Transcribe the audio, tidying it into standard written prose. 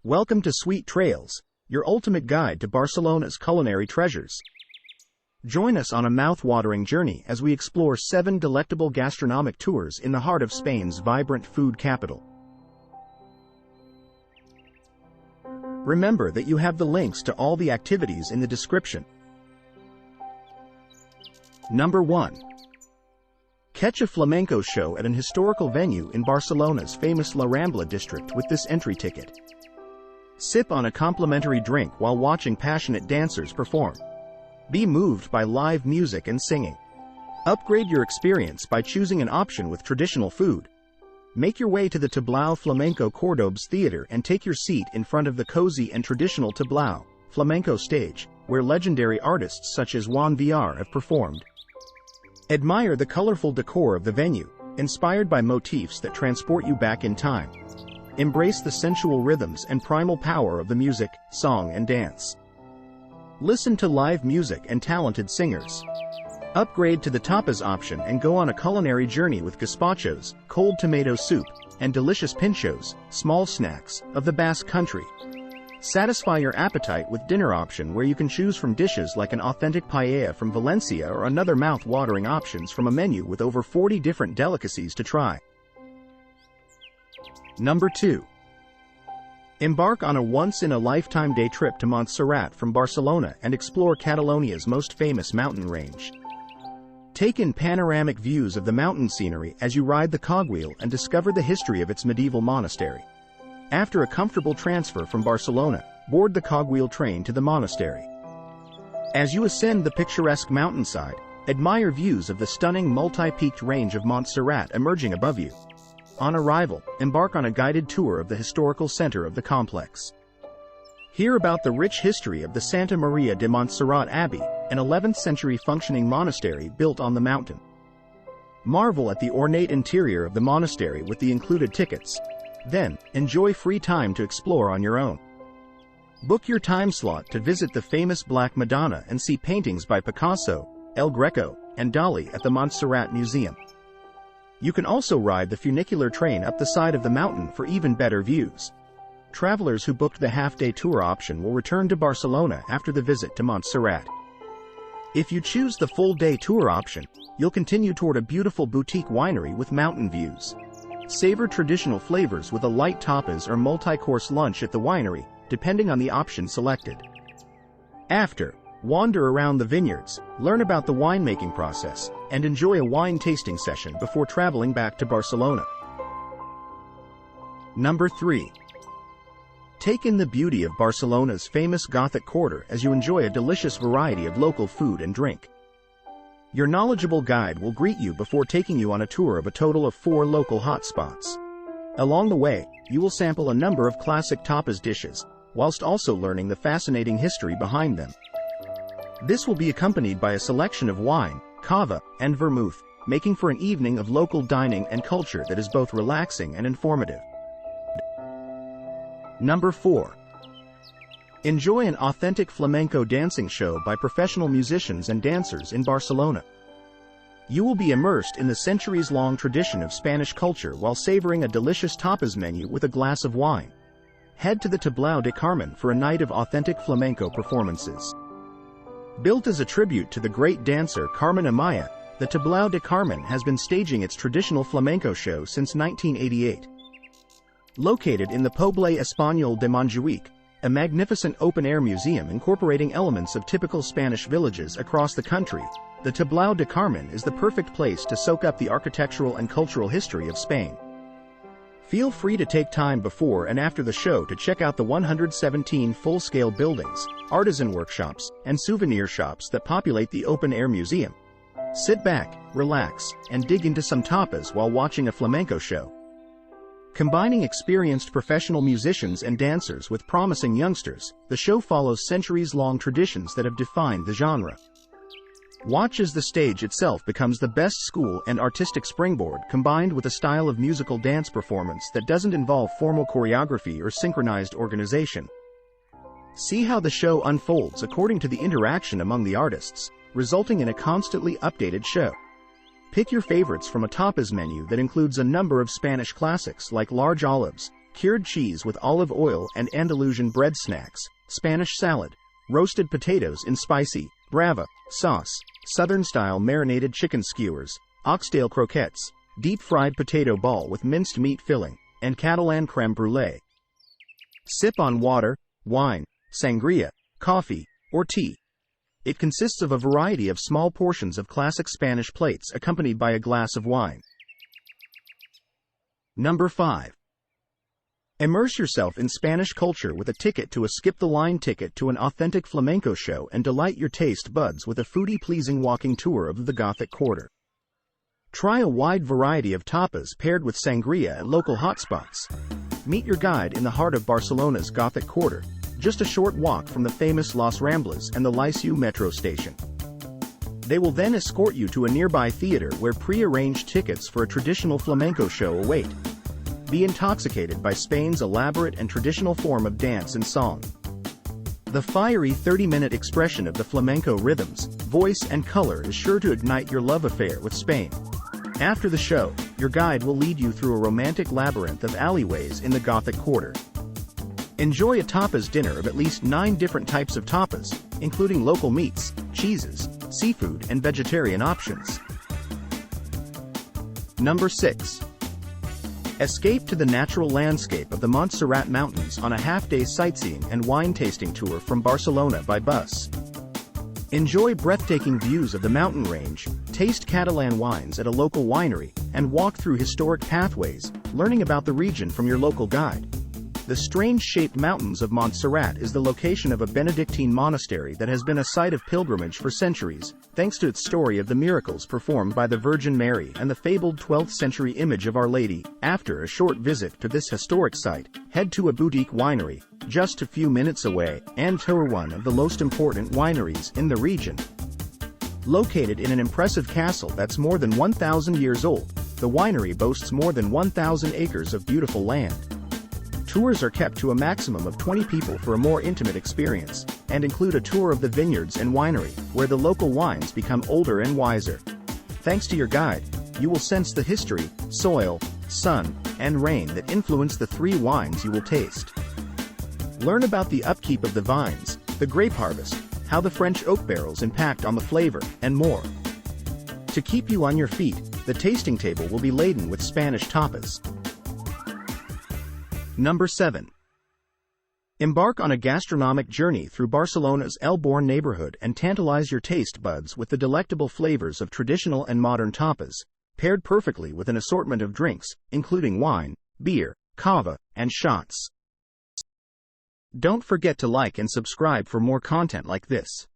Welcome to SuiteTrails, your ultimate guide to Barcelona's culinary treasures. Join us on a mouth-watering journey as we explore 7 delectable gastronomic tours in the heart of Spain's vibrant food capital. Remember that you have the links to all the activities in the description. Number 1. Catch a flamenco show at an historical venue in Barcelona's famous La Rambla district with this entry ticket. Sip on a complimentary drink while watching passionate dancers perform. Be moved by live music and singing. Upgrade your experience by choosing an option with traditional food. Make your way to the Tablao Flamenco Cordobes Theater and take your seat in front of the cozy and traditional Tablao Flamenco stage, where legendary artists such as Juan Villar have performed. Admire the colorful decor of the venue, inspired by motifs that transport you back in time. Embrace the sensual rhythms and primal power of the music, song and dance. Listen to live music and talented singers. Upgrade to the tapas option and go on a culinary journey with gazpachos, cold tomato soup, and delicious pinchos, small snacks, of the Basque country. Satisfy your appetite with dinner option where you can choose from dishes like an authentic paella from Valencia or another mouth-watering options from a menu with over 40 different delicacies to try. Number 2. Embark on a once-in-a-lifetime day trip to Montserrat from Barcelona and explore Catalonia's most famous mountain range. Take in panoramic views of the mountain scenery as you ride the cogwheel and discover the history of its medieval monastery. After a comfortable transfer from Barcelona, board the cogwheel train to the monastery. As you ascend the picturesque mountainside, admire views of the stunning multi-peaked range of Montserrat emerging above you. On arrival, embark on a guided tour of the historical center of the complex. Hear about the rich history of the Santa Maria de Montserrat Abbey, an 11th century functioning monastery built on the mountain. Marvel at the ornate interior of the monastery with the included tickets. Then, enjoy free time to explore on your own. Book your time slot to visit the famous Black Madonna and see paintings by Picasso, El Greco, and Dali at the Montserrat Museum. You can also ride the funicular train up the side of the mountain for even better views. Travelers who booked the half-day tour option will return to Barcelona after the visit to Montserrat. If you choose the full-day tour option, you'll continue toward a beautiful boutique winery with mountain views. Savor traditional flavors with a light tapas or multi-course lunch at the winery, depending on the option selected. After, wander around the vineyards, learn about the winemaking process, and enjoy a wine tasting session before traveling back to Barcelona. Number 3. Take in the beauty of Barcelona's famous Gothic Quarter as you enjoy a delicious variety of local food and drink. Your knowledgeable guide will greet you before taking you on a tour of a total of 4 local hotspots. Along the way, you will sample a number of classic tapas dishes, whilst also learning the fascinating history behind them. This will be accompanied by a selection of wine, cava, and vermouth, making for an evening of local dining and culture that is both relaxing and informative. Number 4. Enjoy an authentic flamenco dancing show by professional musicians and dancers in Barcelona. You will be immersed in the centuries-long tradition of Spanish culture while savoring a delicious tapas menu with a glass of wine. Head to the Tablao de Carmen for a night of authentic flamenco performances. Built as a tribute to the great dancer Carmen Amaya, the Tablao de Carmen has been staging its traditional flamenco show since 1988. Located in the Poble Español de Montjuic, a magnificent open-air museum incorporating elements of typical Spanish villages across the country, the Tablao de Carmen is the perfect place to soak up the architectural and cultural history of Spain. Feel free to take time before and after the show to check out the 117 full-scale buildings, artisan workshops, and souvenir shops that populate the open-air museum. Sit back, relax, and dig into some tapas while watching a flamenco show. Combining experienced professional musicians and dancers with promising youngsters, the show follows centuries-long traditions that have defined the genre. Watch as the stage itself becomes the best school and artistic springboard combined with a style of musical dance performance that doesn't involve formal choreography or synchronized organization. See how the show unfolds according to the interaction among the artists, resulting in a constantly updated show. Pick your favorites from a tapas menu that includes a number of Spanish classics like large olives, cured cheese with olive oil and Andalusian bread snacks, Spanish salad, roasted potatoes in spicy, brava, sauce, southern-style marinated chicken skewers, oxtail croquettes, deep-fried potato ball with minced meat filling, and Catalan crème brûlée. Sip on water, wine, sangria, coffee, or tea. It consists of a variety of small portions of classic Spanish plates accompanied by a glass of wine. Number 5. Immerse yourself in Spanish culture with a ticket to a skip-the-line ticket to an authentic flamenco show and delight your taste buds with a foodie-pleasing walking tour of the Gothic Quarter. Try a wide variety of tapas paired with sangria at local hotspots. Meet your guide in the heart of Barcelona's Gothic Quarter, just a short walk from the famous Las Ramblas and the Liceu metro station. They will then escort you to a nearby theater where pre-arranged tickets for a traditional flamenco show await. Be intoxicated by Spain's elaborate and traditional form of dance and song. The fiery 30-minute expression of the flamenco rhythms, voice and color is sure to ignite your love affair with Spain. After the show, your guide will lead you through a romantic labyrinth of alleyways in the Gothic Quarter. Enjoy a tapas dinner of at least 9 different types of tapas, including local meats, cheeses, seafood and vegetarian options. Number 6. Escape to the natural landscape of the Montserrat Mountains on a half-day sightseeing and wine tasting tour from Barcelona by bus. Enjoy breathtaking views of the mountain range, taste Catalan wines at a local winery, and walk through historic pathways, learning about the region from your local guide. The strange-shaped mountains of Montserrat is the location of a Benedictine monastery that has been a site of pilgrimage for centuries, thanks to its story of the miracles performed by the Virgin Mary and the fabled 12th century image of Our Lady. After a short visit to this historic site, head to a boutique winery, just a few minutes away, and tour one of the most important wineries in the region. Located in an impressive castle that's more than 1,000 years old, the winery boasts more than 1,000 acres of beautiful land. Tours are kept to a maximum of 20 people for a more intimate experience, and include a tour of the vineyards and winery, where the local wines become older and wiser. Thanks to your guide, you will sense the history, soil, sun, and rain that influence the 3 wines you will taste. Learn about the upkeep of the vines, the grape harvest, how the French oak barrels impact on the flavor, and more. To keep you on your feet, the tasting table will be laden with Spanish tapas. Number 7. Embark on a gastronomic journey through Barcelona's El Born neighborhood and tantalize your taste buds with the delectable flavors of traditional and modern tapas, paired perfectly with an assortment of drinks, including wine, beer, cava, and shots. Don't forget to like and subscribe for more content like this.